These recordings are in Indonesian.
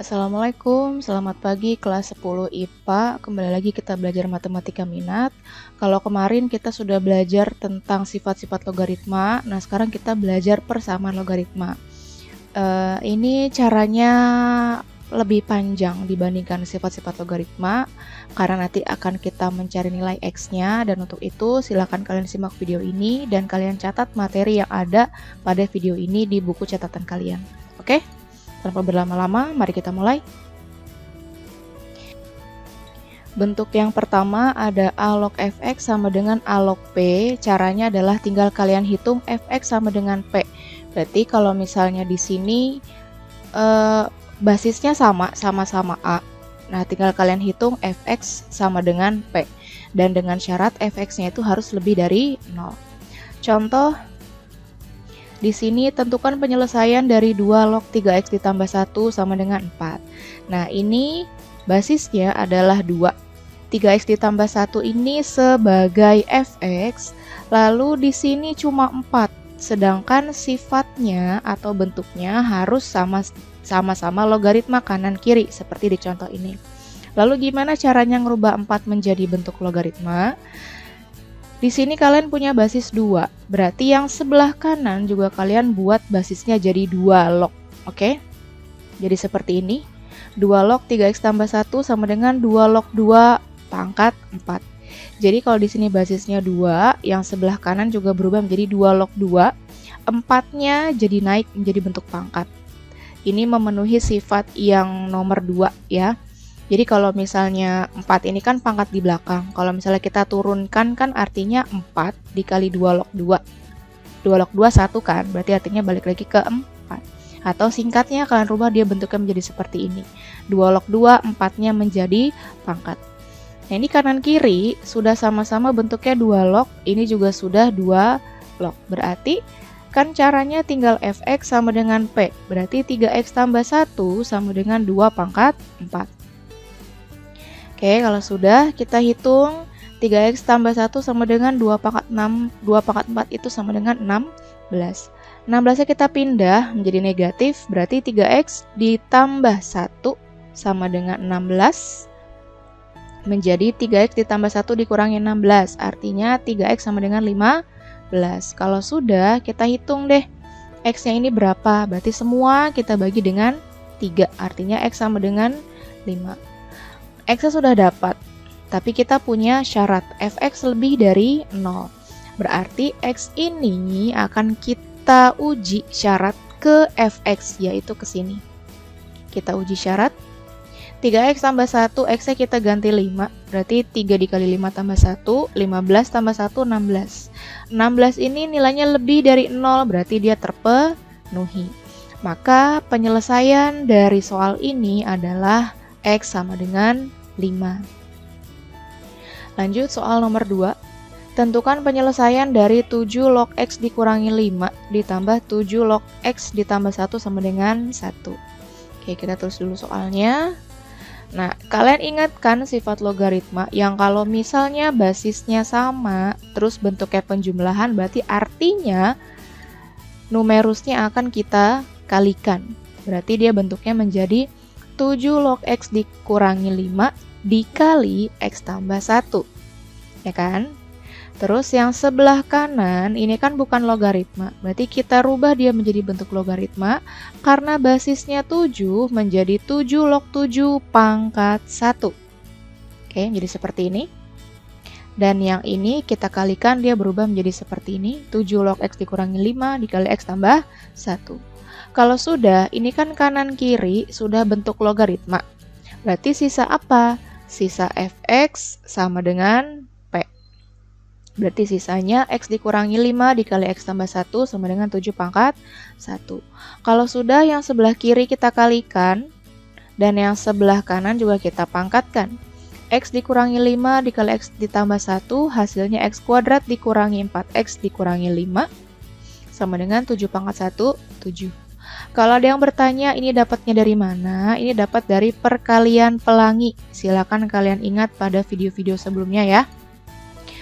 Assalamualaikum, selamat pagi kelas 10 IPA. Kembali lagi kita belajar matematika minat. Kalau kemarin kita sudah belajar tentang sifat-sifat logaritma, nah sekarang kita belajar persamaan logaritma. Ini caranya lebih panjang dibandingkan sifat-sifat logaritma, karena nanti akan kita mencari nilai X-nya, dan untuk itu silakan kalian simak video ini dan kalian catat materi yang ada pada video ini di buku catatan kalian. Oke? Tanpa berlama-lama, mari kita mulai. Bentuk yang pertama ada A log fx sama dengan A log p. Caranya adalah tinggal kalian hitung fx sama dengan p. Berarti kalau misalnya di sini basisnya sama-sama A. Nah, tinggal kalian hitung fx sama dengan p. Dan dengan syarat fx-nya itu harus lebih dari 0. Contoh, di sini tentukan penyelesaian dari 2 log 3x ditambah 1 sama dengan 4. Nah, ini basisnya adalah 2. 3x ditambah 1 ini sebagai fx, lalu di sini cuma 4. Sedangkan sifatnya atau bentuknya harus sama-sama logaritma kanan kiri seperti di contoh ini. Lalu gimana caranya ngerubah 4 menjadi bentuk logaritma? Di sini kalian punya basis 2, berarti yang sebelah kanan juga kalian buat basisnya jadi 2 log, oke? Jadi seperti ini, 2 log 3x tambah 1 sama dengan 2 log 2 pangkat 4. Jadi kalau di sini basisnya 2, yang sebelah kanan juga berubah menjadi 2 log 2, 4-nya jadi naik menjadi bentuk pangkat. Ini memenuhi sifat yang nomor 2 ya. Jadi kalau misalnya 4 ini kan pangkat di belakang. Kalau misalnya kita turunkan kan artinya 4 dikali 2 log 2. 2 log 2 1 kan, berarti artinya balik lagi ke 4. Atau singkatnya kalian rubah dia bentuknya menjadi seperti ini. 2 log 2, 4-nya menjadi pangkat. Nah, ini kanan kiri sudah sama-sama bentuknya 2 log, ini juga sudah 2 log. Berarti kan caranya tinggal fx sama dengan p. Berarti 3x tambah 1 sama dengan 2 pangkat 4. Oke, kalau sudah kita hitung 3x tambah 1 sama dengan 2 pangkat 6, 2 pangkat 4 itu sama dengan 16. 16-nya kita pindah menjadi negatif, berarti 3x ditambah 1 sama dengan 16 menjadi 3x ditambah 1 dikurangi 16, artinya 3x sama dengan 15. Kalau sudah, kita hitung deh x-nya ini berapa, berarti semua kita bagi dengan 3, artinya x sama dengan 5. X sudah dapat, tapi kita punya syarat fx lebih dari 0. Berarti x ini akan kita uji syarat ke fx, yaitu ke sini. Kita uji syarat. 3x tambah 1, x-nya kita ganti 5. Berarti 3 dikali 5 tambah 1, 15 tambah 1, 16. 16 ini nilainya lebih dari 0, berarti dia terpenuhi. Maka penyelesaian dari soal ini adalah X sama dengan 5. Lanjut soal nomor 2. Tentukan penyelesaian dari 7 log X dikurangi 5 ditambah 7 log X ditambah 1 sama dengan 1. Oke, kita tulis dulu soalnya. Nah, kalian ingatkan sifat logaritma yang kalau misalnya basisnya sama, terus bentuknya penjumlahan, berarti artinya numerusnya akan kita kalikan. Berarti dia bentuknya menjadi 7 log X dikurangi 5 dikali X tambah 1. Ya kan? Terus yang sebelah kanan, ini kan bukan logaritma. Berarti kita rubah dia menjadi bentuk logaritma. Karena basisnya 7 menjadi 7 log 7 pangkat 1. Oke, jadi seperti ini. Dan yang ini kita kalikan, dia berubah menjadi seperti ini. 7 log X dikurangi 5 dikali X tambah 1. Kalau sudah, ini kan kanan kiri sudah bentuk logaritma. Berarti sisa apa? Sisa fx sama dengan p. Berarti sisanya x dikurangi 5 dikali x tambah 1 sama dengan 7 pangkat 1. Kalau sudah, yang sebelah kiri kita kalikan, dan yang sebelah kanan juga kita pangkatkan. X dikurangi 5 dikali x ditambah 1, hasilnya x kuadrat dikurangi 4x dikurangi 5 sama dengan 7 pangkat 1, 7. Kalau ada yang bertanya ini dapatnya dari mana? Ini dapat dari perkalian pelangi. Silakan kalian ingat pada video-video sebelumnya ya.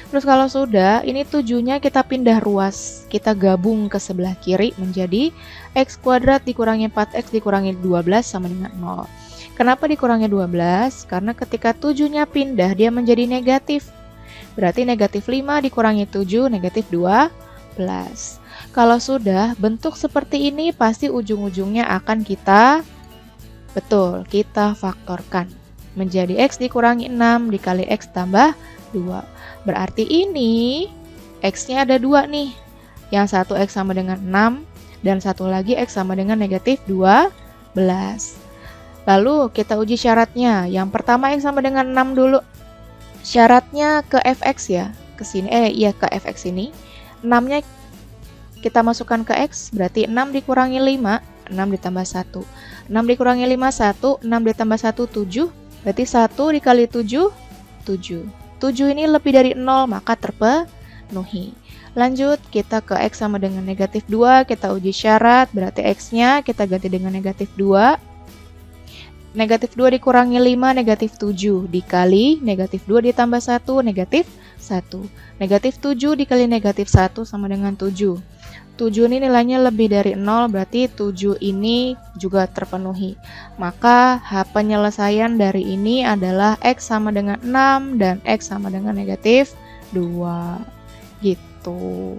Terus kalau sudah, ini 7-nya kita pindah ruas. Kita gabung ke sebelah kiri menjadi x kuadrat dikurangi 4x dikurangi 12 sama dengan 0. Kenapa dikurangi 12? Karena ketika 7-nya pindah, dia menjadi negatif. Berarti negatif 5 dikurangi 7, negatif 12. Kalau sudah bentuk seperti ini, pasti ujung-ujungnya akan kita faktorkan. Menjadi X dikurangi 6 dikali X tambah 2. Berarti ini X-nya ada 2 nih. Yang satu X sama dengan 6, dan satu lagi X sama dengan negatif 12. Lalu kita uji syaratnya. Yang pertama X sama dengan 6 dulu. Syaratnya ke fx ya, ke sini, ke fx ini. 6-nya kita masukkan ke X, berarti 6 dikurangi 5, 6 ditambah 1. 6 dikurangi 5, 1, 6 ditambah 1, 7. Berarti 1 dikali 7, 7. 7 ini lebih dari 0, maka terpenuhi. Lanjut, kita ke X sama dengan negatif 2, kita uji syarat, berarti X-nya kita ganti dengan negatif 2. Negatif 2 dikurangi 5, negatif 7, dikali negatif 2 ditambah 1, negatif 1. Negatif 7 dikali negatif 1 sama dengan 7. 7 ini nilainya lebih dari 0, berarti 7 ini juga terpenuhi. Maka penyelesaian dari ini adalah X sama dengan 6 dan X sama dengan negatif 2. Gitu.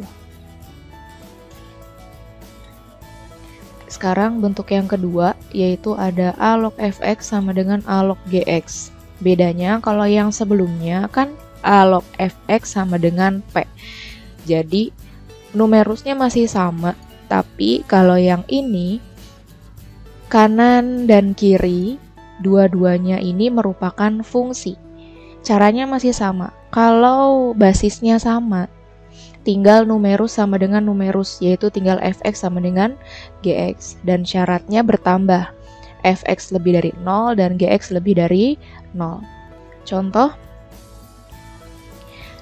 Sekarang bentuk yang kedua, yaitu ada A log fx sama dengan A log gx. Bedanya kalau yang sebelumnya kan A log fx sama dengan P. Jadi numerusnya masih sama, tapi kalau yang ini kanan dan kiri dua-duanya ini merupakan fungsi. Caranya masih sama. Kalau basisnya sama, tinggal numerus sama dengan numerus, yaitu tinggal fx sama dengan gx. Dan syaratnya bertambah, fx lebih dari 0 dan gx lebih dari 0. Contoh,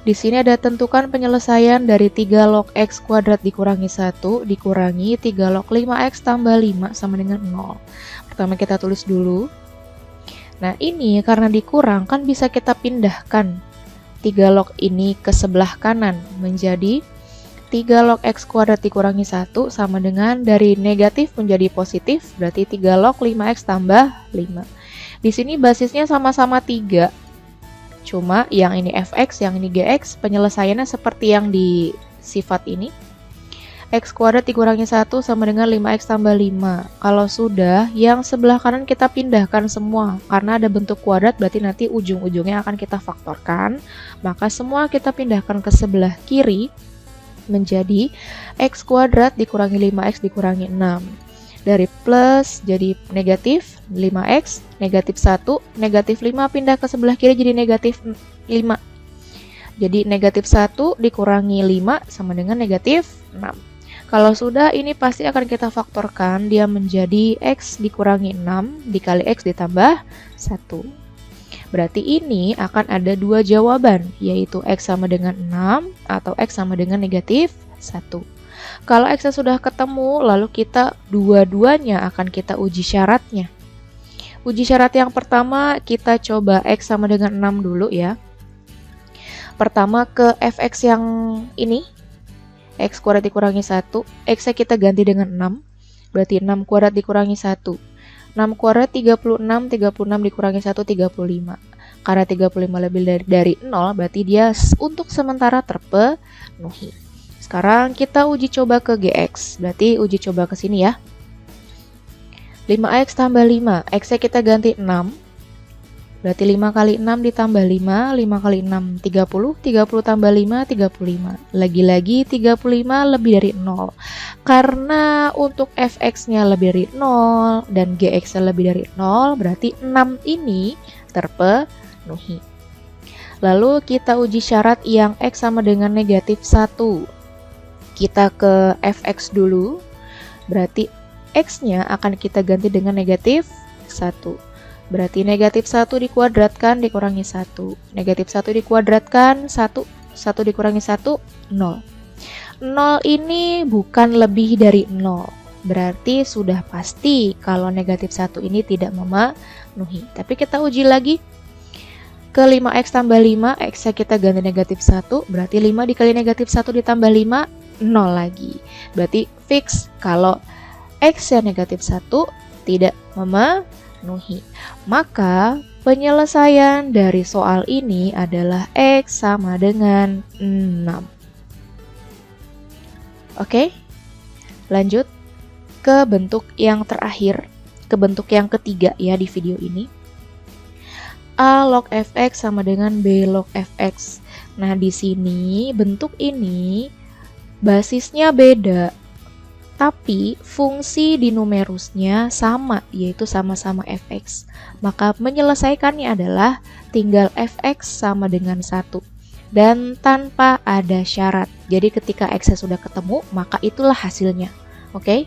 di sini ada tentukan penyelesaian dari 3 log x kuadrat dikurangi 1 dikurangi 3 log 5x tambah 5 sama dengan 0. Pertama kita tulis dulu. Nah ini karena dikurang kan bisa kita pindahkan 3 log ini ke sebelah kanan menjadi 3 log x kuadrat dikurangi 1 sama dengan dari negatif menjadi positif, berarti 3 log 5x tambah 5. Di sini basisnya sama-sama 3. Cuma yang ini fx, yang ini gx, penyelesaiannya seperti yang di sifat ini. X kuadrat dikurangi 1 sama dengan 5x tambah 5. Kalau sudah, yang sebelah kanan kita pindahkan semua. Karena ada bentuk kuadrat, berarti nanti ujung-ujungnya akan kita faktorkan. Maka semua kita pindahkan ke sebelah kiri menjadi x kuadrat dikurangi 5x dikurangi 6. Dari plus jadi negatif 5x, negatif 1, negatif 5 pindah ke sebelah kiri jadi negatif 5. Jadi negatif 1 dikurangi 5 sama dengan negatif 6. Kalau sudah, ini pasti akan kita faktorkan, dia menjadi x dikurangi 6 dikali x ditambah 1. Berarti ini akan ada dua jawaban, yaitu x sama dengan 6 atau x sama dengan negatif 1. Kalau x sudah ketemu, lalu kita dua-duanya akan kita uji syaratnya. Uji syarat yang pertama, kita coba x sama dengan 6 dulu ya. Pertama ke fx yang ini. X kuadrat dikurangi 1, X-nya kita ganti dengan 6, berarti 6 kuadrat dikurangi 1. 6 kuadrat 36, 36 dikurangi 1, 35. Karena 35 lebih dari 0, berarti dia untuk sementara terpenuhi. Sekarang kita uji coba ke GX, berarti uji coba ke sini ya. 5x tambah 5, X-nya kita ganti 6. Berarti 5 kali 6 ditambah 5, 5 kali 6, 30, 30 tambah 5, 35. Lagi-lagi 35 lebih dari 0. Karena untuk fx-nya lebih dari 0 dan gx-nya lebih dari 0, berarti 6 ini terpenuhi. Lalu kita uji syarat yang x sama dengan negatif 1. Kita ke fx dulu, berarti x-nya akan kita ganti dengan negatif 1. Berarti negatif 1 dikuadratkan dikurangi 1. Negatif 1 dikuadratkan 1. 1 dikurangi 1, 0. 0 ini bukan lebih dari 0. Berarti sudah pasti kalau negatif 1 ini tidak memenuhi. Tapi kita uji lagi. Ke 5x tambah 5, x-nya kita ganti negatif 1. Berarti 5 dikali negatif 1 ditambah 5, 0 lagi. Berarti fix kalau x yang negatif 1 tidak memenuhi. penuhi. Maka penyelesaian dari soal ini adalah X sama dengan 6. Oke, lanjut ke bentuk yang terakhir, ke bentuk yang ketiga ya di video ini. A log fx sama dengan B log fx. Nah, di sini bentuk ini basisnya beda, tapi fungsi di numerusnya sama, yaitu sama-sama fx. Maka menyelesaikannya adalah tinggal fx sama dengan 1. Dan tanpa ada syarat. Jadi ketika x sudah ketemu, maka itulah hasilnya. Oke?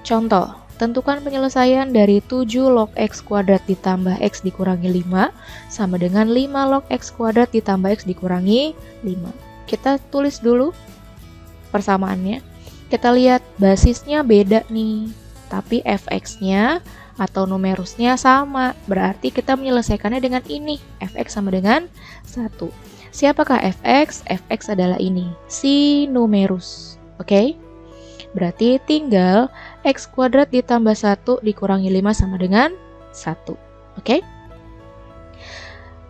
Contoh, tentukan penyelesaian dari 7 log x kuadrat ditambah x dikurangi 5 sama dengan 5 log x kuadrat ditambah x dikurangi 5. Kita tulis dulu persamaannya. Kita lihat basisnya beda nih, tapi fx-nya atau numerusnya sama. Berarti kita menyelesaikannya dengan ini. Fx sama dengan 1. Siapakah fx? Fx adalah ini, si numerus. Oke? Berarti tinggal x kuadrat ditambah 1 dikurangi 5 sama dengan 1. Oke?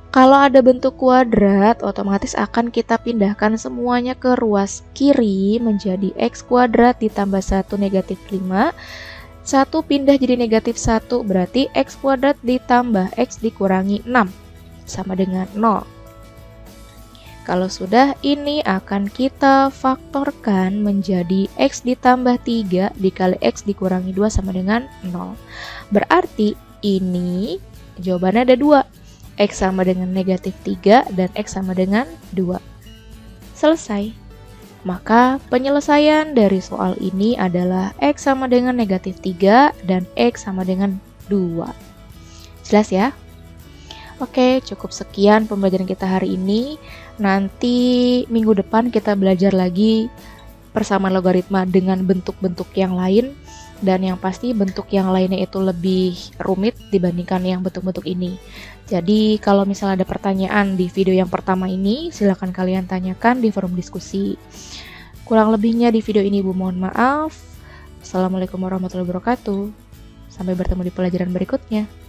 Kalau ada bentuk kuadrat, otomatis akan kita pindahkan semuanya ke ruas kiri menjadi x kuadrat ditambah 1 negatif 5. 1 pindah jadi negatif 1, berarti x kuadrat ditambah x dikurangi 6 sama dengan 0. Kalau sudah, ini akan kita faktorkan menjadi x ditambah 3 dikali x dikurangi 2 sama dengan 0. Berarti ini jawabannya ada 2. X sama dengan negatif 3 dan x sama dengan 2. Selesai. Maka penyelesaian dari soal ini adalah x sama dengan negatif 3 dan x sama dengan 2. Jelas ya? Oke, cukup sekian pembelajaran kita hari ini. Nanti minggu depan kita belajar lagi persamaan logaritma dengan bentuk-bentuk yang lain. Dan yang pasti bentuk yang lainnya itu lebih rumit dibandingkan yang bentuk-bentuk ini. Jadi kalau misalnya ada pertanyaan di video yang pertama ini, silakan kalian tanyakan di forum diskusi. Kurang lebihnya di video ini Ibu mohon maaf. Assalamualaikum warahmatullahi wabarakatuh. Sampai bertemu di pelajaran berikutnya.